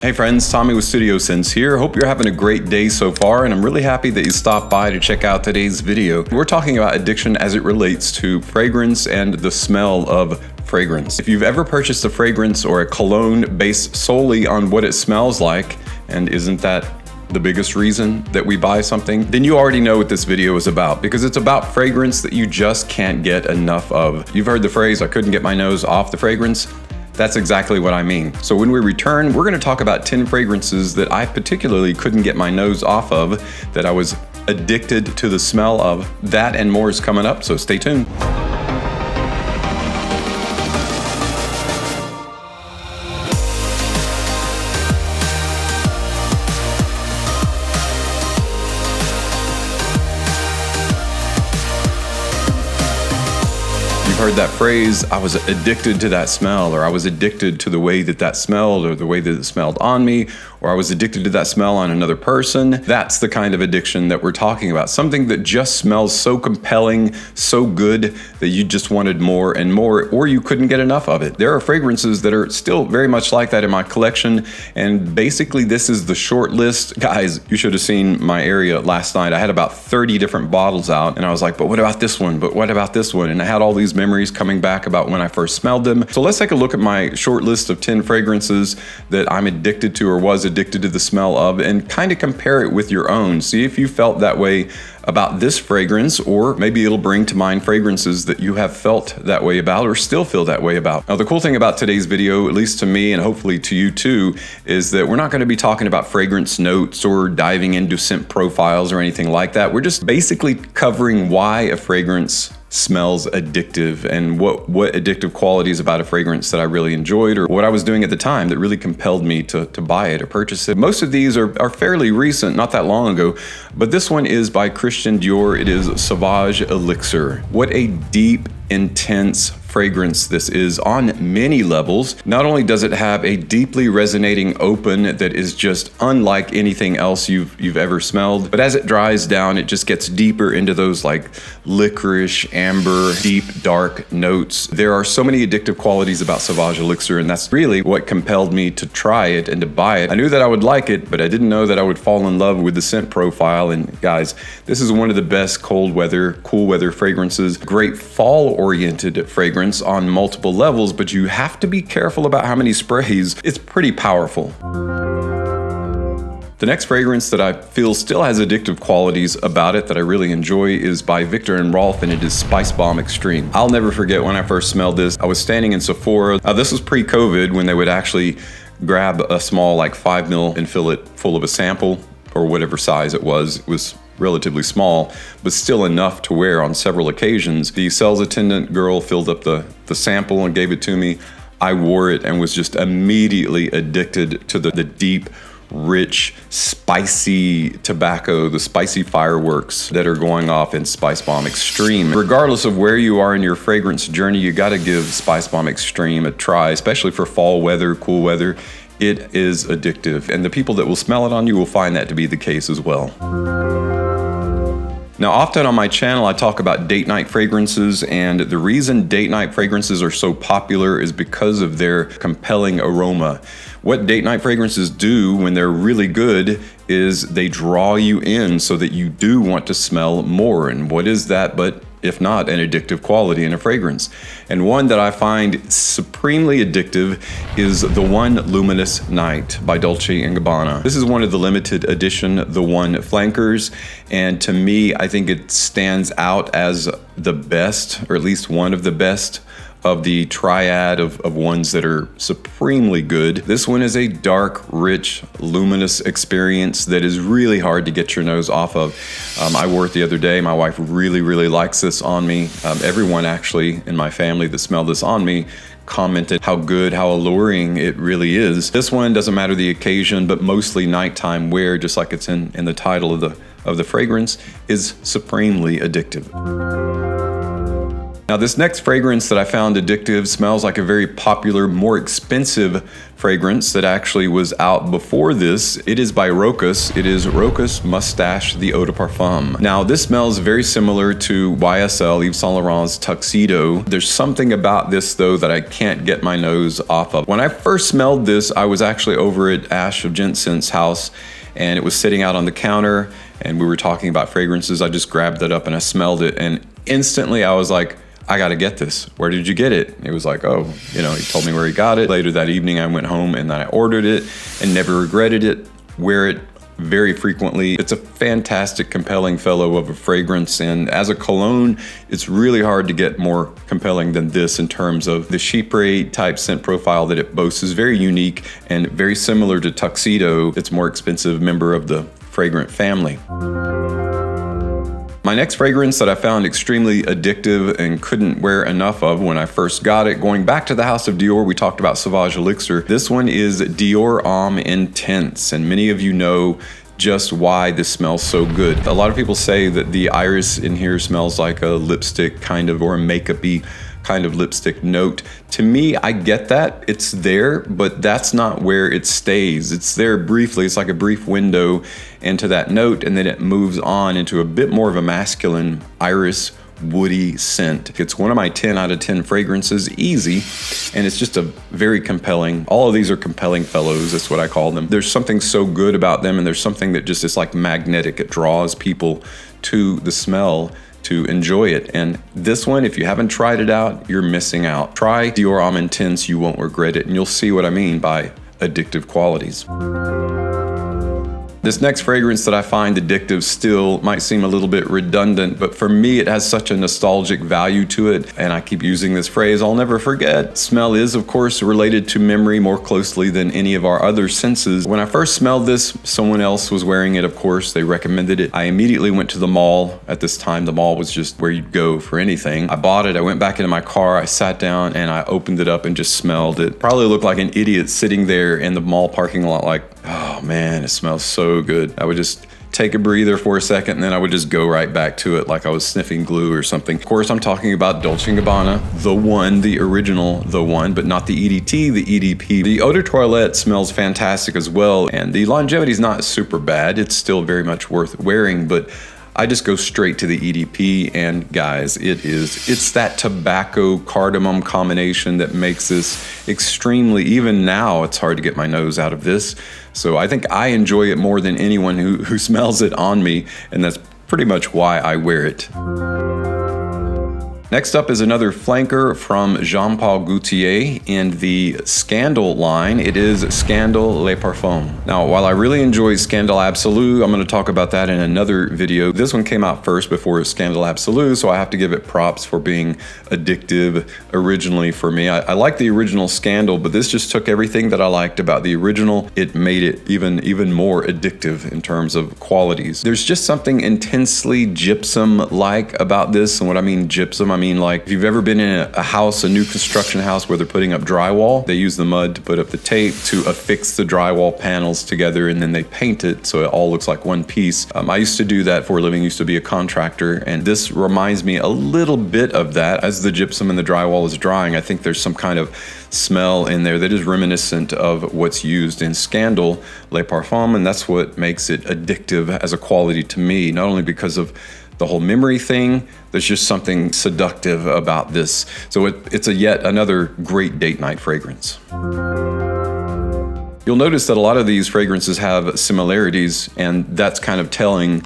Hey friends, Tommy with Studio Sense here. Hope you're having a great day so far, and I'm really happy that you stopped by to check out today's video. We're talking about addiction as it relates to fragrance and the smell of fragrance. If you've ever purchased a fragrance or a cologne based solely on what it smells like, and isn't that the biggest reason that we buy something, then you already know what this video is about, because it's about fragrance that you just can't get enough of. You've heard the phrase, I couldn't get my nose off the fragrance. That's exactly what I mean. So when we return, we're gonna talk about 10 fragrances that I particularly couldn't get my nose off of, that I was addicted to the smell of. That and more is coming up, so stay tuned. Heard that phrase, I was addicted to that smell, or I was addicted to the way that that smelled, or the way that it smelled on me, or I was addicted to that smell on another person. That's the kind of addiction that we're talking about. Something that just smells so compelling, so good, that you just wanted more and more, or you couldn't get enough of it. There are fragrances that are still very much like that in my collection, and basically this is the short list. Guys, you should have seen my area last night. I had about 30 different bottles out, and I was like, but what about this one? But what about this one? And I had all these memories coming back about when I first smelled them. So let's take a look at my short list of 10 fragrances that I'm addicted to or was addicted to the smell of, and kind of compare it with your own. See if you felt that way about this fragrance, or maybe it'll bring to mind fragrances that you have felt that way about or still feel that way about. Now, the cool thing about today's video, at least to me and hopefully to you too, is that we're not going to be talking about fragrance notes or diving into scent profiles or anything like that. We're just basically covering why a fragrance smells addictive and what addictive qualities about a fragrance that I really enjoyed, or what I was doing at the time that really compelled me to buy it or purchase it. Most of these are fairly recent, not that long ago, but this one is by Christian Dior. It is Sauvage Elixir. What a deep, intense fragrance this is on many levels. Not only does it have a deeply resonating open that is just unlike anything else you've ever smelled, but as it dries down, it just gets deeper into those like licorice, amber, deep, dark notes. There are so many addictive qualities about Sauvage Elixir, and that's really what compelled me to try it and to buy it. I knew that I would like it, but I didn't know that I would fall in love with the scent profile. And guys, this is one of the best cold weather, cool weather fragrances. Great fall-oriented fragrance on multiple levels, but you have to be careful about how many sprays. It's pretty powerful. The next fragrance that I feel still has addictive qualities about it that I really enjoy is by Viktor and Rolf, and it is Spicebomb Extreme. I'll never forget when I first smelled this. I was standing in Sephora. This was pre-COVID, when they would actually grab a small like 5 ml and fill it full of a sample, or whatever size it was. It was relatively small, but still enough to wear on several occasions. The sales attendant girl filled up the sample and gave it to me. I wore it and was just immediately addicted to the deep, rich, spicy tobacco, the spicy fireworks that are going off in Spicebomb Extreme. Regardless of where you are in your fragrance journey, you gotta give Spicebomb Extreme a try, especially for fall weather, cool weather. It is addictive, and the people that will smell it on you will find that to be the case as well. Now, often on my channel, I talk about date night fragrances, and the reason date night fragrances are so popular is because of their compelling aroma. What date night fragrances do when they're really good is they draw you in so that you do want to smell more. And what is that but, if not, an addictive quality in a fragrance? And one that I find supremely addictive is the One Luminous Night by Dolce & Gabbana. This is one of the limited edition, the One Flankers, and to me, I think it stands out as the best, or at least one of the best, of the triad of ones that are supremely good. This one is a dark, rich, luminous experience that is really hard to get your nose off of. I wore it the other day. My wife really, really likes this on me. Everyone actually in my family that smelled this on me commented how good, how alluring it really is. This one doesn't matter the occasion, but mostly nighttime wear, just like it's in the title of the fragrance, is supremely addictive. Now this next fragrance that I found addictive smells like a very popular, more expensive fragrance that actually was out before this. It is by Rocus. It is Rocus Moustache the Eau de Parfum. Now this smells very similar to YSL, Yves Saint Laurent's Tuxedo. There's something about this though that I can't get my nose off of. When I first smelled this, I was actually over at Ash of Jensen's house and it was sitting out on the counter and we were talking about fragrances. I just grabbed it up and I smelled it and instantly I was like, I gotta get this. Where did you get it? It was like, oh, you know, he told me where he got it. Later that evening I went home and then I ordered it and never regretted it. Wear it very frequently. It's a fantastic, compelling fellow of a fragrance, and as a cologne, it's really hard to get more compelling than this in terms of the chypre type scent profile that it boasts is very unique and very similar to Tuxedo. It's a more expensive member of the fragrant family. My next fragrance that I found extremely addictive and couldn't wear enough of when I first got it, going back to the house of Dior, we talked about Sauvage Elixir. This one is Dior Homme Intense, and many of you know just why this smells so good. A lot of people say that the iris in here smells like a lipstick kind of, or a makeup-y kind of lipstick note. To me, I get that, it's there, but that's not where it stays. It's there briefly, it's like a brief window into that note, and then it moves on into a bit more of a masculine iris woody scent. It's one of my 10 out of 10 fragrances, easy, and it's just a very compelling, all of these are compelling fellows, that's what I call them. There's something so good about them, and there's something that just is like magnetic. It draws people to the smell to enjoy it. And this one, if you haven't tried it out, you're missing out. Try Dior Homme Intense, you won't regret it, and you'll see what I mean by addictive qualities. This next fragrance that I find addictive still might seem a little bit redundant, but for me it has such a nostalgic value to it, and I keep using this phrase, I'll never forget. Smell is, of course, related to memory more closely than any of our other senses. When I first smelled this, someone else was wearing it, of course, they recommended it. I immediately went to the mall. At this time, the mall was just where you'd go for anything. I bought it, I went back into my car, I sat down, and I opened it up and just smelled it. Probably looked like an idiot sitting there in the mall parking lot like, oh man, it smells so good. I would just take a breather for a second and then I would just go right back to it like I was sniffing glue or something. Of course, I'm talking about Dolce & Gabbana, the one, the original, the one, but not the EDT, the EDP. The Eau de Toilette smells fantastic as well, and the longevity is not super bad. It's still very much worth wearing, but I just go straight to the EDP, and guys, it's that tobacco cardamom combination that makes this extremely, even now, it's hard to get my nose out of this. So I think I enjoy it more than anyone who smells it on me, and that's pretty much why I wear it. Next up is another flanker from Jean Paul Gaultier in the Scandal line. It is Scandal Le Parfum. Now, while I really enjoy Scandal Absolu, I'm going to talk about that in another video. This one came out first before Scandal Absolu, so I have to give it props for being addictive originally for me. I like the original Scandal, but this just took everything that I liked about the original. It made it even more addictive in terms of qualities. There's just something intensely gypsum-like about this, and what I mean gypsum, I mean, like, if you've ever been in a house, a new construction house where they're putting up drywall, they use the mud to put up the tape to affix the drywall panels together, and then they paint it so it all looks like one piece. I used to do that for a living, used to be a contractor, and this reminds me a little bit of that. As the gypsum and the drywall is drying, I think there's some kind of smell in there that is reminiscent of what's used in Scandal Le Parfum, and that's what makes it addictive as a quality to me, not only because of the whole memory thing, there's just something seductive about this. So it's a yet another great date night fragrance. You'll notice that a lot of these fragrances have similarities, and that's kind of telling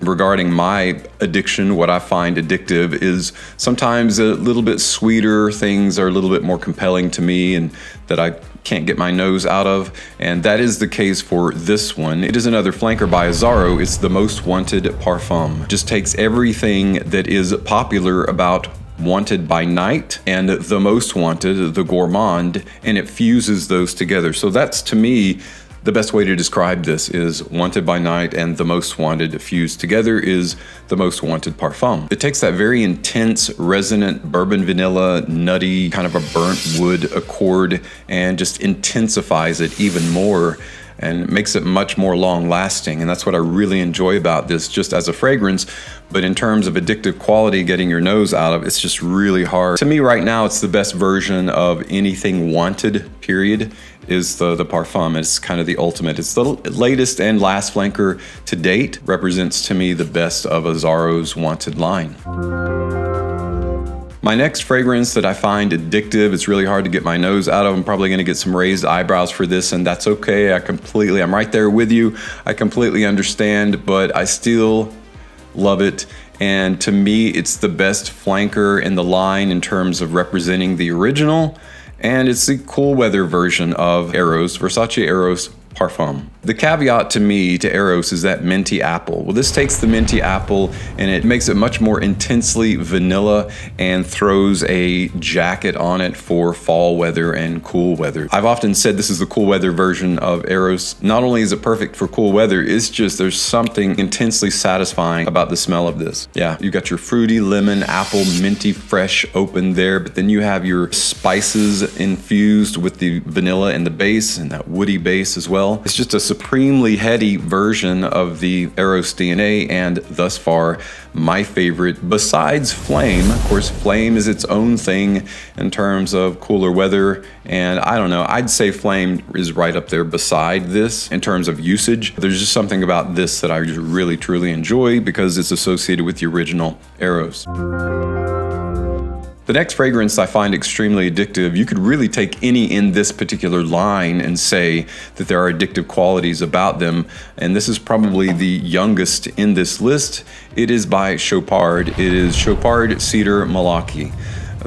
regarding my addiction. What I find addictive is sometimes a little bit sweeter things are a little bit more compelling to me and that I can't get my nose out of, and that is the case for this one. It is another flanker by Azzaro. It's the Most Wanted Parfum. Just takes everything that is popular about Wanted by Night and The Most Wanted, the Gourmand, and it fuses those together. So that's, to me, The best way to describe this is Wanted by Night and The Most Wanted fused together is The Most Wanted Parfum. It takes that very intense, resonant bourbon vanilla, nutty, kind of a burnt wood accord and just intensifies it even more and makes it much more long lasting. And that's what I really enjoy about this just as a fragrance. But in terms of addictive quality, getting your nose out of, it's just really hard. To me right now, it's the best version of anything Wanted, period, is the Parfum. It's kind of the ultimate. It's the latest and last flanker to date. Represents to me the best of Azzaro's Wanted line. My next fragrance that I find addictive, it's really hard to get my nose out of. I'm probably gonna get some raised eyebrows for this, and that's okay. I'm right there with you. I completely understand, but I still love it. And to me, it's the best flanker in the line in terms of representing the original. And it's the cool weather version of Eros, Versace Eros Parfum. The caveat to me to Eros is that minty apple. Well, this takes the minty apple and it makes it much more intensely vanilla and throws a jacket on it for fall weather and cool weather. I've often said this is the cool weather version of Eros. Not only is it perfect for cool weather, it's just there's something intensely satisfying about the smell of this. Yeah, you got your fruity lemon, apple, minty, fresh open there, but then you have your spices infused with the vanilla and the base and that woody base as well. It's just a supremely heady version of the Eros DNA, and thus far my favorite besides Flame. Of course, Flame is its own thing in terms of cooler weather, and I don't know, I'd say Flame is right up there beside this in terms of usage. There's just something about this that I just really truly enjoy because it's associated with the original Eros. The next fragrance I find extremely addictive. You could really take any in this particular line and say that there are addictive qualities about them, and this is probably the youngest in this list. It is by Chopard. It is Chopard Cedar Malaki.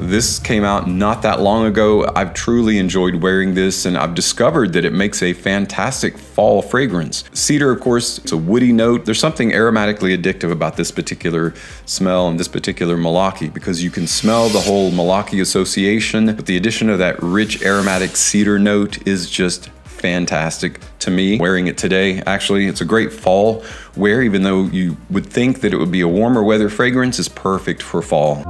This came out not that long ago. I've truly enjoyed wearing this, and I've discovered that it makes a fantastic fall fragrance. Cedar, of course, it's a woody note. There's something aromatically addictive about this particular smell and this particular Malaki because you can smell the whole Malaki association, but the addition of that rich aromatic cedar note is just fantastic to me. Wearing it today, actually, it's a great fall wear, even though you would think that it would be a warmer weather fragrance, is perfect for fall.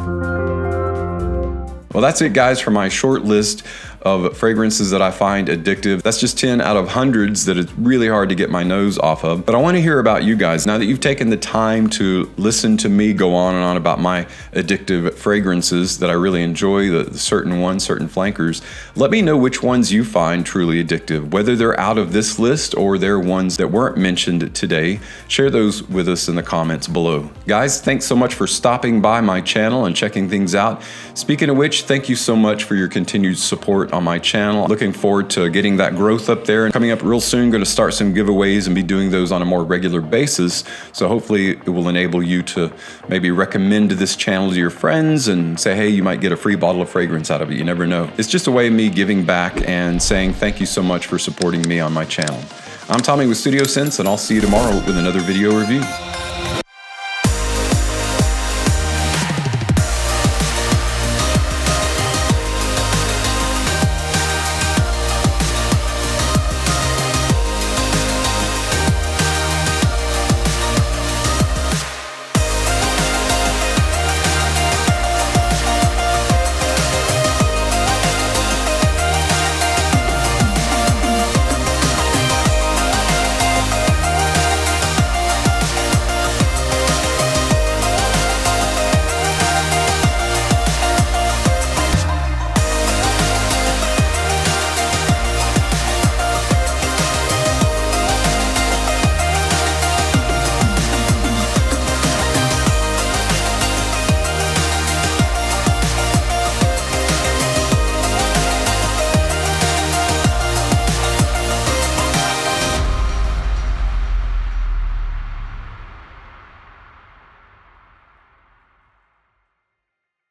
Well, that's it, guys, for my short list of fragrances that I find addictive. That's just 10 out of hundreds that it's really hard to get my nose off of. But I want to hear about you guys. Now that you've taken the time to listen to me go on and on about my addictive fragrances that I really enjoy, the certain ones, certain flankers, let me know which ones you find truly addictive, whether they're out of this list or they're ones that weren't mentioned today. Share those with us in the comments below. Guys, thanks so much for stopping by my channel and checking things out. Speaking of which, thank you so much for your continued support on my channel. Looking forward to getting that growth up there. And coming up real soon, going to start some giveaways and be doing those on a more regular basis. So hopefully it will enable you to maybe recommend this channel to your friends and say, hey, you might get a free bottle of fragrance out of it. You never know. It's just a way of me giving back and saying thank you so much for supporting me on my channel. I'm Tommy with Studio Sense, and I'll see you tomorrow with another video review.